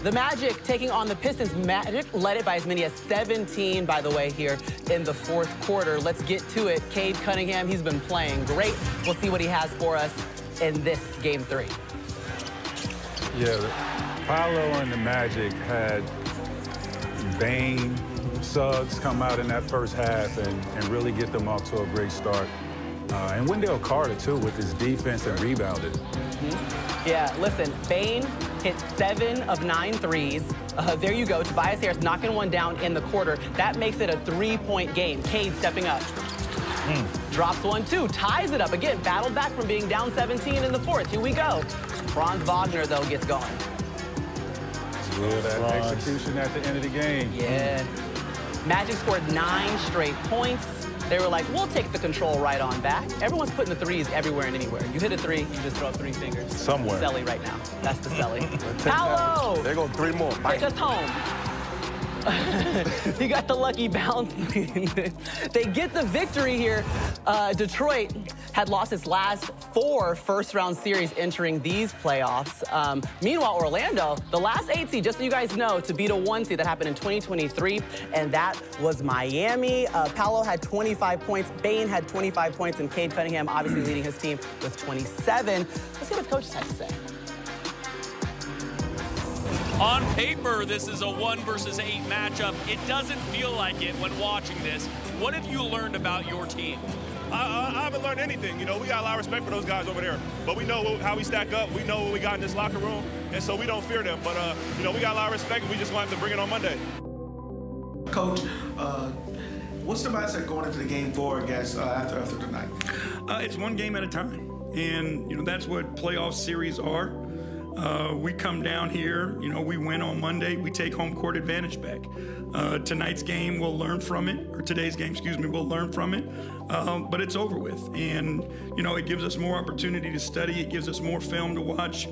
The Magic taking on the Pistons. Magic led it by as many as 17, by the way, here in the fourth quarter. Let's get to it. Cade Cunningham, he's been playing great. We'll see what he has for us in this Game 3. Yeah, Paolo and the Magic had Bane, Suggs come out in that first half and really get them off to a great start. And Wendell Carter, too, with his defense and rebounded. Yeah, listen, Bane hit 7 of 9 threes. There you go. Tobias Harris knocking one down in the quarter. That makes it a 3-point game. Cade stepping up. Drops one, too. Ties it up. Again, battled back from being down 17 in the fourth. Here we go. Franz Wagner, though, gets going. Yeah, that execution at the end of the game. Yeah. Magic scored 9 straight points. They were like, we'll take the control right on back. Everyone's putting the threes everywhere and anywhere. You hit a 3, you just throw up 3 fingers. Somewhere. Selly right now. That's the Selly. Paolo! There go 3 more. Take us home. He got the lucky bounce. They get the victory here. Detroit had lost its last 4 first-round series entering these playoffs. Meanwhile, Orlando, the last 8 seed, just so you guys know, to beat a 1 seed that happened in 2023, and that was Miami. Paolo had 25 points, Bane had 25 points, and Cade Cunningham obviously leading his team with 27. Let's see what the coaches had to say. On paper, this is a 1 versus 8 matchup. It doesn't feel like it when watching this. What have you learned about your team? I haven't learned anything. You know, we got a lot of respect for those guys over there. But we know how we stack up. We know what we got in this locker room. And so we don't fear them. But, you know, we got a lot of respect, and we just want to bring it on Monday. Coach, what's the mindset going into the Game 4, I guess, after tonight? It's one game at a time. And, you know, that's what playoff series are. We come down here, you know, we win on Monday, we take home court advantage back. Tonight's game, we'll learn from it, or today's game, excuse me, we'll learn from it, but it's over with. And, you know, it gives us more opportunity to study, it gives us more film to watch,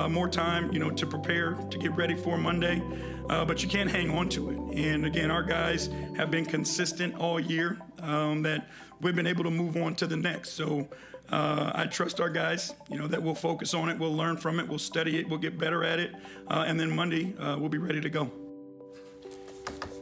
more time, you know, to prepare, to get ready for Monday, but you can't hang on to it. And again, our guys have been consistent all year, that we've been able to move on to the next. So I trust our guys, you know, that we'll focus on it, we'll learn from it, we'll study it, we'll get better at it, and then Monday, we'll be ready to go.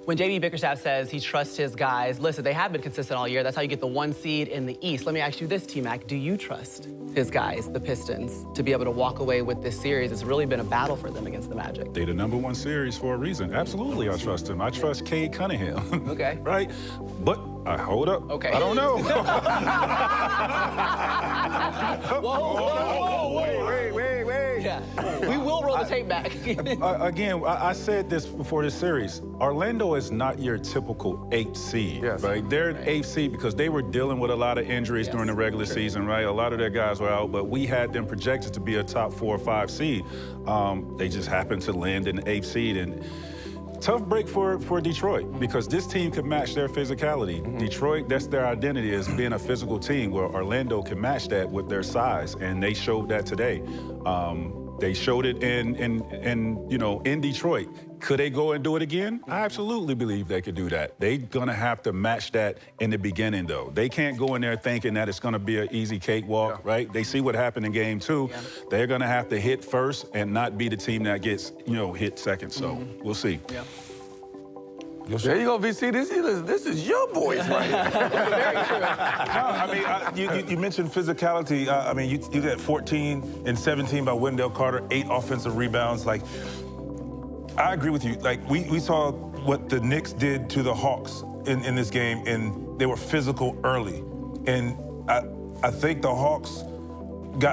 When JB Bickerstaff says he trusts his guys, listen, they have been consistent all year. That's how you get the 1 seed in the East. Let me ask you this, T-Mac. Do you trust his guys, the Pistons, to be able to walk away with this series? It's really been a battle for them against the Magic. They're the #1 series for a reason. Absolutely, I trust him. I trust Cade Cunningham. Okay. Right? But, hold up. Okay. I don't know. Whoa. Wait. Yeah. We will roll the tape back. Again, I said this before this series. Orlando is not your typical 8th seed, right? They're an 8th seed because they were dealing with a lot of injuries during the regular season, right? A lot of their guys were out, but we had them projected to be a top 4 or 5 seed. They just happened to land in the 8th seed, and tough break for Detroit because this team could match their physicality. Detroit, that's their identity, as being a physical team, where Orlando can match that with their size, and they showed that today. They showed it in Detroit. Could they go and do it again? I absolutely believe they could do that. They're gonna have to match that in the beginning, though. They can't go in there thinking that it's gonna be an easy cakewalk, right? They see what happened in Game 2. They're gonna have to hit first and not be the team that gets, hit second. So we'll see. There you go, VC. This is your voice right here. Very true. No, I mean, you mentioned physicality. I mean, you got 14 and 17 by Wendell Carter, 8 offensive rebounds. Like, I agree with you. Like, we saw what the Knicks did to the Hawks in this game, and they were physical early. And I think the Hawks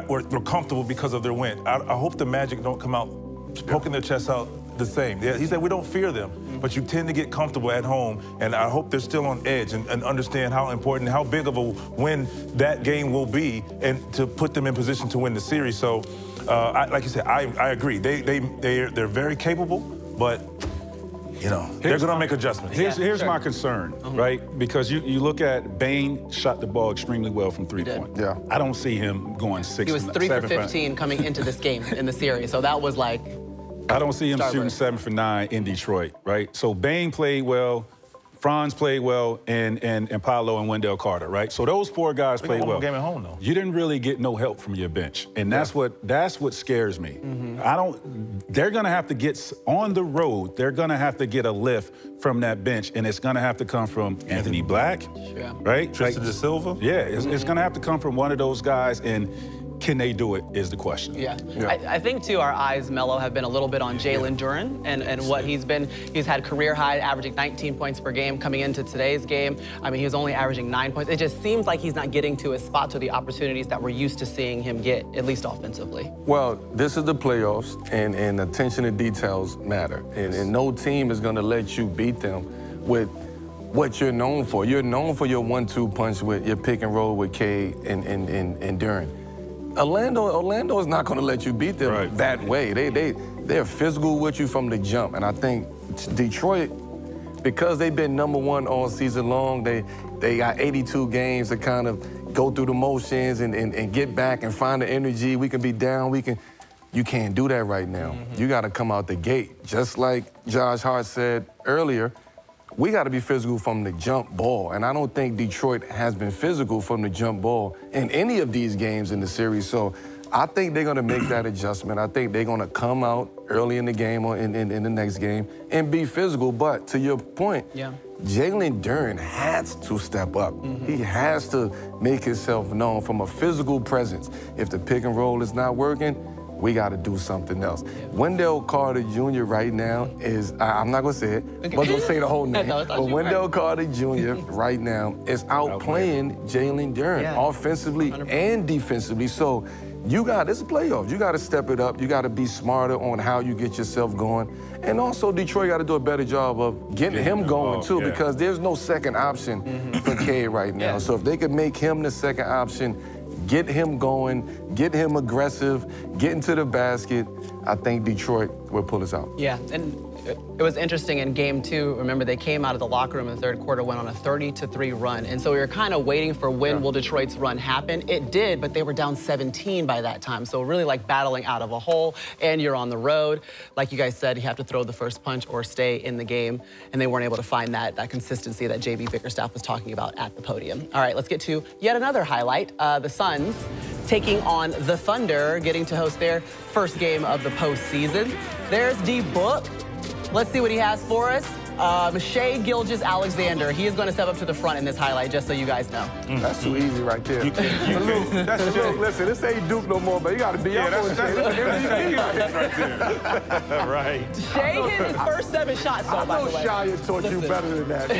were comfortable because of their win. I hope the Magic don't come out poking their chests out the same. Yeah, he said we don't fear them, but you tend to get comfortable at home, and I hope they're still on edge and understand how important, how big of a win that game will be, and to put them in position to win the series. So, like you said, I agree. They're very capable, but they're going to make adjustments. Here's my concern, right? Because you look at Bane shot the ball extremely well from 3-point. Yeah. I don't see him going 6. He was 3 for 15 coming into this game in the series, so that was like. I don't see him shooting 7 for 9 in Detroit, right? So Bane played well. Franz played well, and Paolo and Wendell Carter, right? So those 4 guys played well. Game at home, though. You didn't really get no help from your bench, and that's what scares me. They're gonna have to get on the road. They're gonna have to get a lift from that bench, and it's gonna have to come from Anthony Black, right? Tristan De Silva. Yeah, it's gonna have to come from one of those guys, and can they do it is the question. Yeah. I think, too, our eyes, Mello, have been a little bit on Jaylen Duren and what he's been. He's had career high, averaging 19 points per game coming into today's game. I mean, he was only averaging 9 points. It just seems like he's not getting to his spot, to the opportunities that we're used to seeing him get, at least offensively. Well, this is the playoffs, and attention to details matter. And no team is going to let you beat them with what you're known for. You're known for your 1-2 punch with your pick and roll with Cade and Duren. Orlando is not going to let you beat them that way. They're physical with you from the jump, and I think Detroit, because they've been #1 all season long, they got 82 games to kind of go through the motions and get back and find the energy. We can be down. You can't do that right now. You got to come out the gate, just like Josh Hart said earlier. We got to be physical from the jump ball, and I don't think Detroit has been physical from the jump ball in any of these games in the series. So I think they're going to make that adjustment. I think they're going to come out early in the game or in the next game and be physical. But to your point, Jaylen Duren has to step up. He has to make himself known from a physical presence. If the pick and roll is not working, we got to do something else. Wendell Carter Jr. right now is, I'm not going to say it, I'm going to say the whole name, but Wendell Carter Jr. right now is outplaying Jaylen Duren offensively and defensively. So it's a playoff. You got to step it up. You got to be smarter on how you get yourself going. And also, Detroit got to do a better job of getting him going, too, because there's no second option for Cade right now. So if they could make him the second option, get him going, get him aggressive, get into the basket, I think Detroit will pull us out. Yeah, and it was interesting in game 2. Remember, they came out of the locker room in the third quarter, went on a 30-3 run. And so we were kind of waiting for when will Detroit's run happen. It did, but they were down 17 by that time. So really like battling out of a hole, and you're on the road. Like you guys said, you have to throw the first punch or stay in the game. And they weren't able to find that consistency that JB Bickerstaff was talking about at the podium. All right, let's get to yet another highlight. The Suns taking on the Thunder, getting to host their first game of the postseason. There's D-Book. Let's see what he has for us. Shai Gilgeous-Alexander. He is going to step up to the front in this highlight, just so you guys know. That's too easy right there. Listen, this ain't Duke no more, but you got to be up for it. Right. Shai hit his first 7 shots, though, by the way. I know Shai taught you better than that.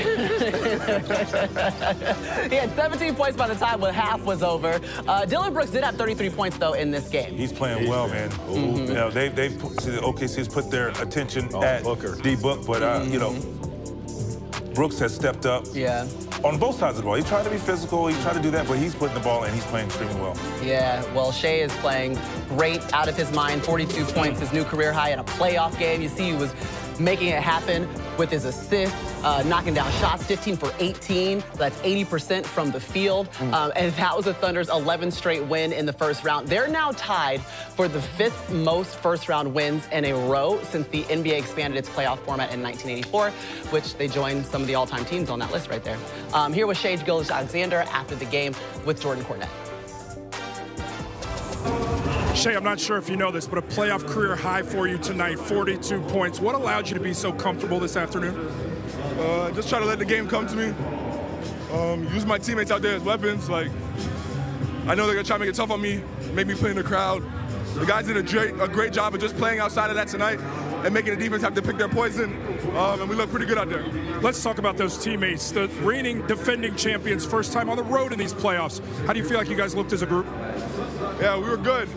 He had 17 points by the time when half was over. Dillon Brooks did have 33 points, though, in this game. He's playing well, man. You know, OKC's put their attention at D-Book, but, you know, Brooks has stepped up on both sides of the ball. He tried to be physical, he tried to do that, but he's putting the ball and he's playing extremely well. Yeah, well, Shai is playing great, out of his mind. 42 points, his new career high in a playoff game. You see he was making it happen with his assists, knocking down shots, 15 for 18. That's 80% from the field. And that was the Thunder's 11th straight win in the first round. They're now tied for the 5th most first-round wins in a row since the NBA expanded its playoff format in 1984, which they joined some of the all-time teams on that list right there. Here was Shai Gilgeous-Alexander after the game with Jordan Cornette. Shai, I'm not sure if you know this, but a playoff career high for you tonight, 42 points. What allowed you to be so comfortable this afternoon? Just try to let the game come to me. Use my teammates out there as weapons. Like, I know they're gonna try to make it tough on me, make me play in the crowd. The guys did a great job of just playing outside of that tonight and making the defense have to pick their poison, and we look pretty good out there. Let's talk about those teammates, the reigning defending champions, first time on the road in these playoffs. How do you feel like you guys looked as a group? Yeah, we were good.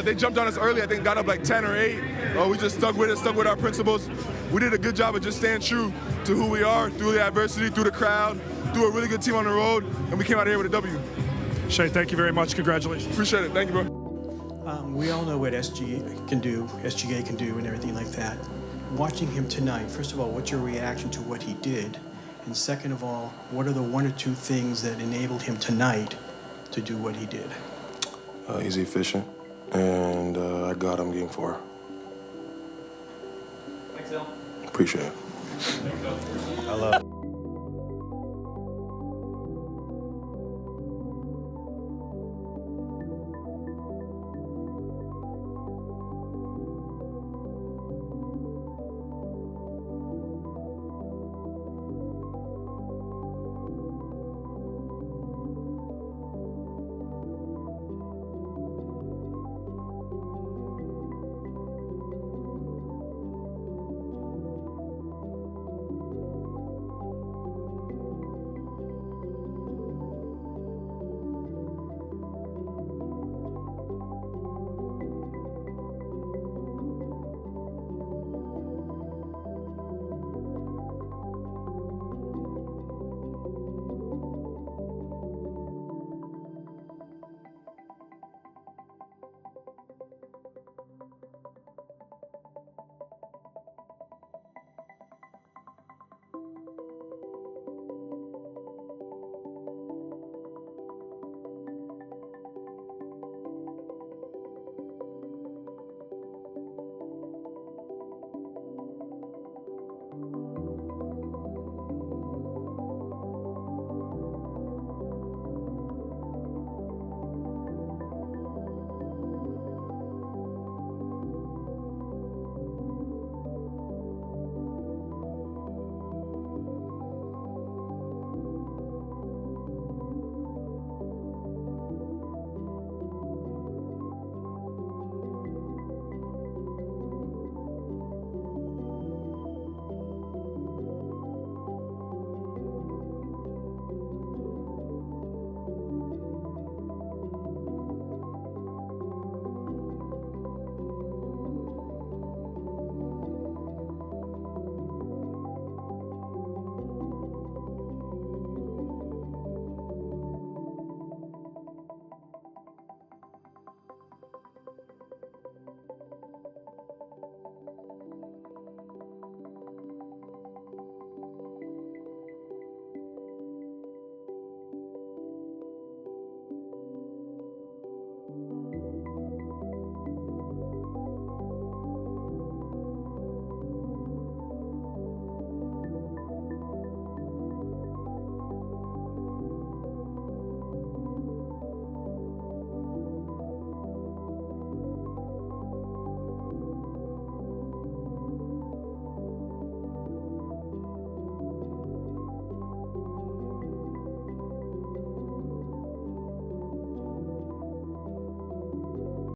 They jumped on us early, I think got up like 10 or 8. We just stuck with it, stuck with our principles. We did a good job of just staying true to who we are, through the adversity, through the crowd, through a really good team on the road, and we came out here with a W. Shai, thank you very much. Congratulations. Appreciate it. Thank you, bro. We all know what SGA can do and everything like that. Watching him tonight, first of all, what's your reaction to what he did? And second of all, what are the 1 or 2 things that enabled him tonight to do what he did? He's efficient, and I got him game 4. Thanks, Bill. Appreciate it. Thanks, Bill. I love it.